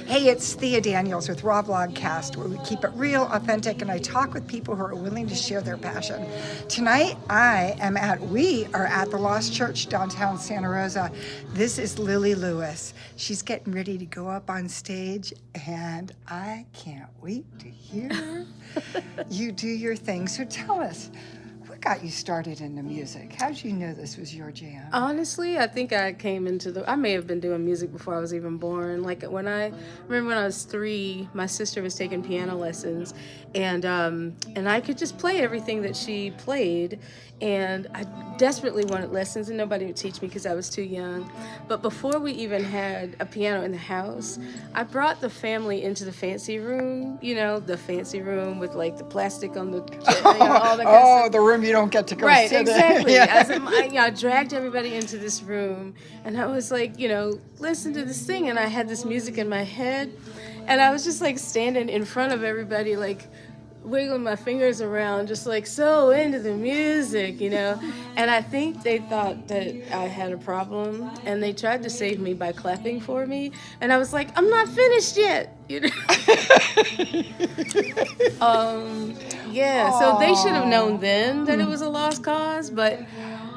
Hey, it's Thea Daniels with R.A.W.Vlogcast, where we keep it real, authentic, and I talk with people who are willing to share their passion. Tonight, we are at the Lost Church downtown Santa Rosa. This is Lilli Lewis. She's getting ready to go up on stage, and I can't wait to hear you do your thing. So tell us, what got you started into music? How did you know this was your jam? Honestly, I think I may have been doing music before I was even born. Like when I was 3, my sister was taking piano lessons, and I could just play everything that she played, and I desperately wanted lessons, and nobody would teach me because I was too young. But before we even had a piano in the house, I brought the family into the fancy room, the fancy room with like the plastic on the all that kind of stuff. The room you don't get to go right, sit exactly. in. Yeah. I dragged everybody into this room, and I was like, listen to this thing, and I had this music in my head, and I was just like standing in front of everybody, like wiggling my fingers around, just like so into the music, and I think they thought that I had a problem, and they tried to save me by clapping for me, and I was like, I'm not finished yet. So they should have known then that it was a lost cause, but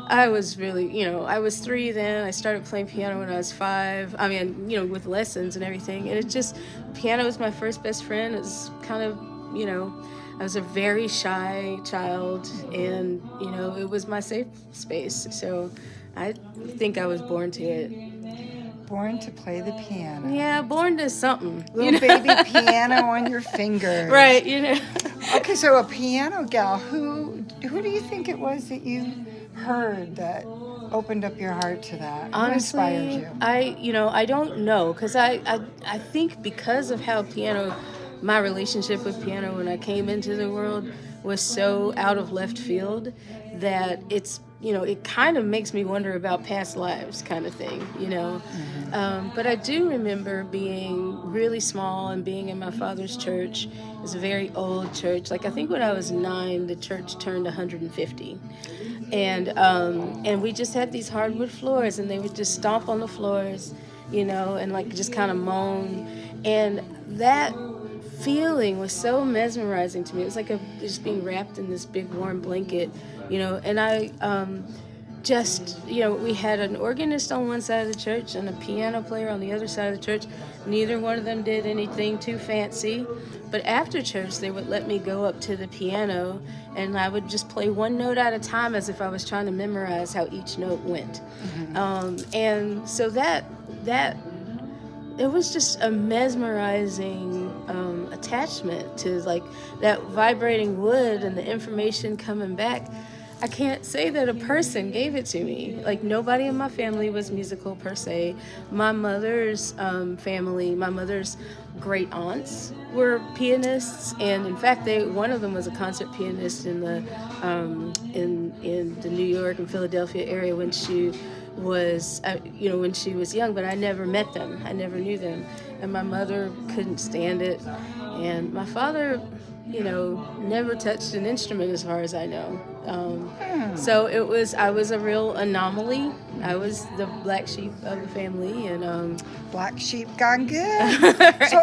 I was really, I was 3 then. I started playing piano when I was 5. I mean, with lessons and everything. And it just, piano was my first best friend. It was kind of, I was a very shy child, and, it was my safe space. So I think I was born to it. Born to play the piano. Yeah, born to something. Little baby piano on your fingers. Right, Okay, so a piano gal, who do you think it was that you heard that opened up your heart to that? Honestly, what inspired you? I don't know, because I think because of how my relationship with piano when I came into the world was so out of left field that it's, it kind of makes me wonder about past lives kind of thing, Mm-hmm. But I do remember being really small and being in my father's church. It was a very old church. Like I think when I was 9, the church turned 150. And we just had these hardwood floors, and they would just stomp on the floors, and like just kind of moan. And that feeling was so mesmerizing to me. It was like just being wrapped in this big warm blanket, and I we had an organist on one side of the church and a piano player on the other side of the church. Neither one of them did anything too fancy, but after church they would let me go up to the piano, and I would just play one note at a time as if I was trying to memorize how each note went. Mm-hmm. And so that it was just a mesmerizing attachment to like that vibrating wood and the information coming back. I can't say that a person gave it to me. Like nobody in my family was musical per se. My mother's family, my mother's great aunts were pianists, and in fact, one of them was a concert pianist in the New York and Philadelphia area when she was when she was young, but I never met them. I never knew them. And my mother couldn't stand it. And my father, never touched an instrument as far as I know. So I was a real anomaly. I was the black sheep of the family, and black sheep gone good. Right. So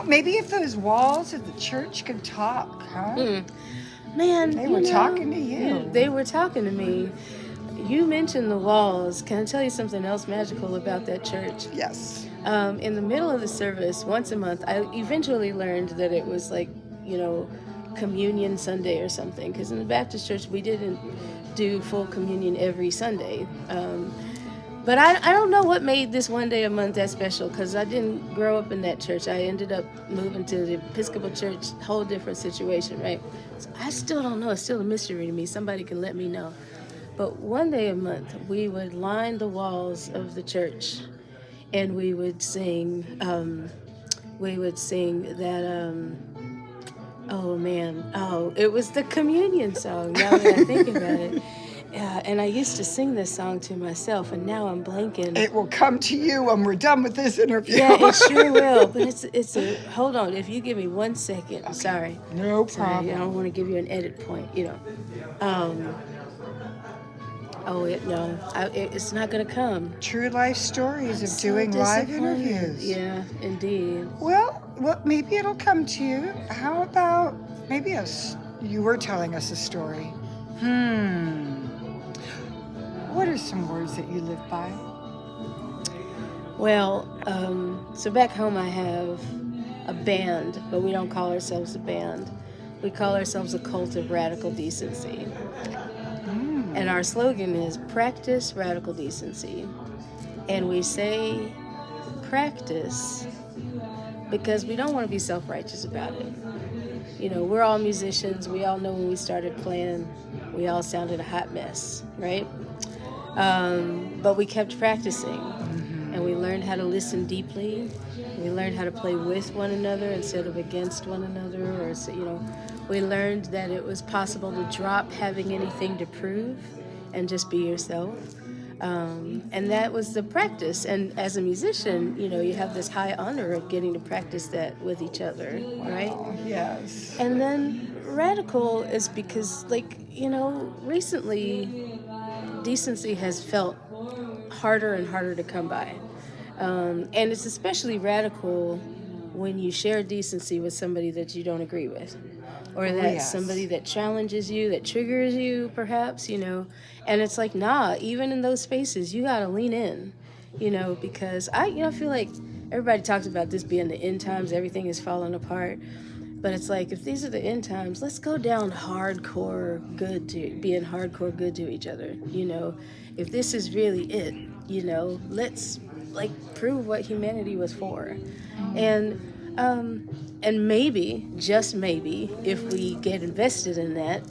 maybe if those walls of the church could talk, huh? Man, they were talking to you. They were talking to me. You mentioned the walls. Can I tell you something else magical about that church? Yes. In the middle of the service, once a month, I eventually learned that it was like, Communion Sunday or something. Because in the Baptist church, we didn't do full communion every Sunday. But I don't know what made this one day a month that special, because I didn't grow up in that church. I ended up moving to the Episcopal church, whole different situation, right? So I still don't know. It's still a mystery to me. Somebody can let me know. But one day a month, we would line the walls of the church, and we would sing that, it was the communion song, now that I think about it. And I used to sing this song to myself, and now I'm blanking. It will come to you when we're done with this interview. Yeah, it sure will. But hold on, if you give me 1 second, okay. Sorry. No problem. Sorry, I don't want to give you an edit point, Oh, it's not going to come. True life stories I'm of so doing live disappointed. interviews. Yeah, indeed. Well, maybe it'll come to you. How about maybe you were telling us a story. What are some words that you live by? Well, so back home I have a band, but we don't call ourselves a band. We call ourselves a cult of radical decency. And our slogan is Practice Radical Decency. And we say practice because we don't want to be self-righteous about it. You know, we're all musicians. We all know when we started playing, we all sounded a hot mess, right? But we kept practicing. And we learned how to listen deeply. We learned how to play with one another instead of against one another. Or, you know, we learned that it was possible to drop having anything to prove and just be yourself. And that was the practice. And as a musician, you know, you have this high honor of getting to practice that with each other, right? Yes. And then radical is because, like, you know, recently decency has felt harder and harder to come by. And it's especially radical when you share decency with somebody that you don't agree with, or that somebody that challenges you, that triggers you, perhaps, you know. And it's like, nah, even in those spaces, you gotta lean in, you know, because I feel like everybody talks about this being the end times, everything is falling apart. But it's like, if these are the end times, let's go down hardcore good to being hardcore good to each other, you know. If this is really it, you know, let's like prove what humanity was for. And maybe, just maybe, if we get invested in that,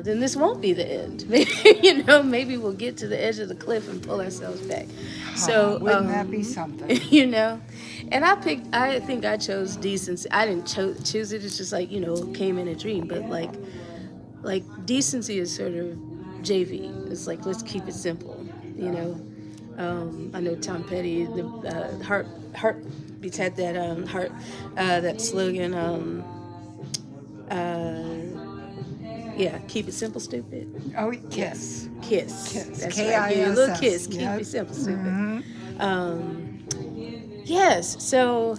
then this won't be the end. Maybe, you know, maybe we'll get to the edge of the cliff and pull ourselves back. So wouldn't that be something? You know, and I think I chose decency. I didn't choose it. It's just like, you know, came in a dream. But like decency is sort of JV. It's like, let's keep it simple, you know. I know Tom Petty, the Heartbeats had that that slogan. Keep it simple, stupid. Oh, kiss. Kiss. That's K-I-S-S. right. Give you a little kiss. Yep. Keep it simple, stupid. Yes. So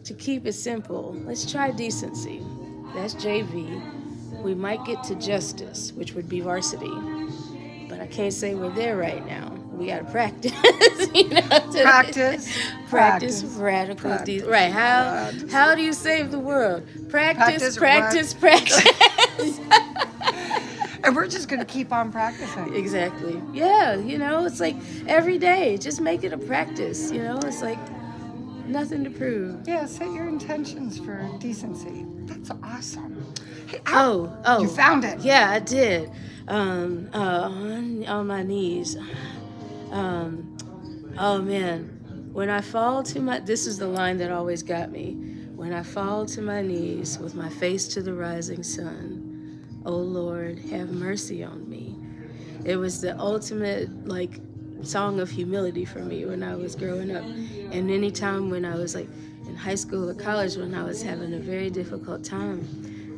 to keep it simple, let's try decency. That's JV. We might get to justice, which would be varsity, but I can't say we're there right now. We gotta practice. You know, practice radical decency. Right? How do you save the world? Practice. And we're just going to keep on practicing. Exactly. Yeah, you know, it's like every day, just make it a practice, you know? It's like nothing to prove. Yeah, set your intentions for decency. That's awesome. Hey, oh. You found it. Yeah, I did. On my knees. Oh, man. When I fall to this is the line that always got me. When I fall to my knees with my face to the rising sun, oh Lord, have mercy on me. It was the ultimate, like, song of humility for me when I was growing up. And anytime when I was, like, in high school or college, when I was having a very difficult time,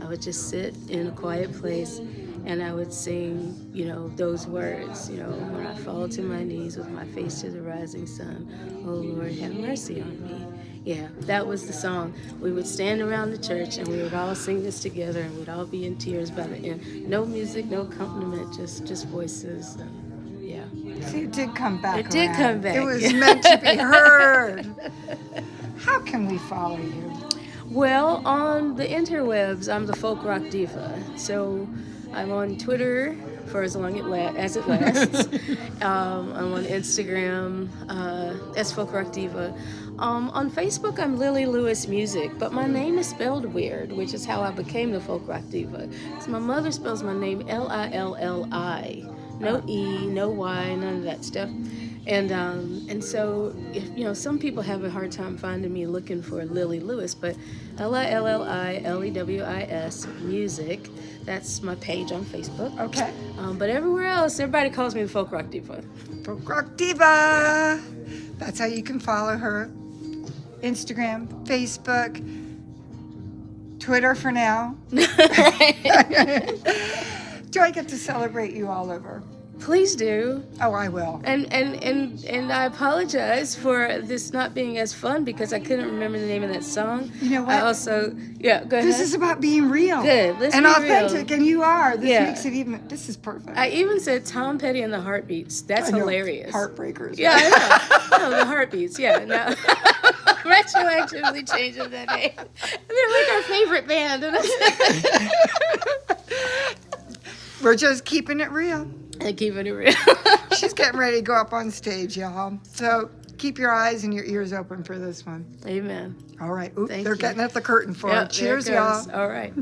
I would just sit in a quiet place and I would sing, you know, those words, you know, when I fall to my knees with my face to the rising sun, oh Lord, have mercy on me. Yeah, that was the song. We would stand around the church and we would all sing this together and we'd all be in tears by the end. No music, no accompaniment, just voices. And, yeah. See, it did come back. It did come back. It was meant to be heard. How can we follow you? Well, on the interwebs, I'm the folk rock diva. So I'm on Twitter for as long as it lasts. I'm on Instagram as Folk Rock Diva. On Facebook, I'm Lilli Lewis Music, but my name is spelled weird, which is how I became the Folk Rock Diva. So my mother spells my name Lilli. No E, no Y, none of that stuff. And so, you know, some people have a hard time finding me looking for Lilli Lewis, but LILLI Music. That's my page on Facebook. Okay. But everywhere else, everybody calls me the Folk Rock Diva. Folk Rock Diva. That's how you can follow her. Instagram, Facebook, Twitter for now. Do I get to celebrate you all over? Please do. Oh, I will. And I apologize for this not being as fun because I couldn't remember the name of that song. You know what? I also, yeah, go ahead. This is about being real. Good. Let's and be authentic, real. and you are. This Yeah. makes it even. This is perfect. I even said Tom Petty and the Heartbeats. That's I know, hilarious. Heartbreakers. Yeah, I know. No, the Heartbeats. Yeah, no. Retroactively changing that name. They're like our favorite band. And We're just keeping it real. and keeping it real. She's getting ready to go up on stage, y'all. So keep your eyes and your ears open for this one. Amen. All right. Oop, Thank they're you. getting at the curtain for Yep, it. Cheers, there it goes. y'all. All right.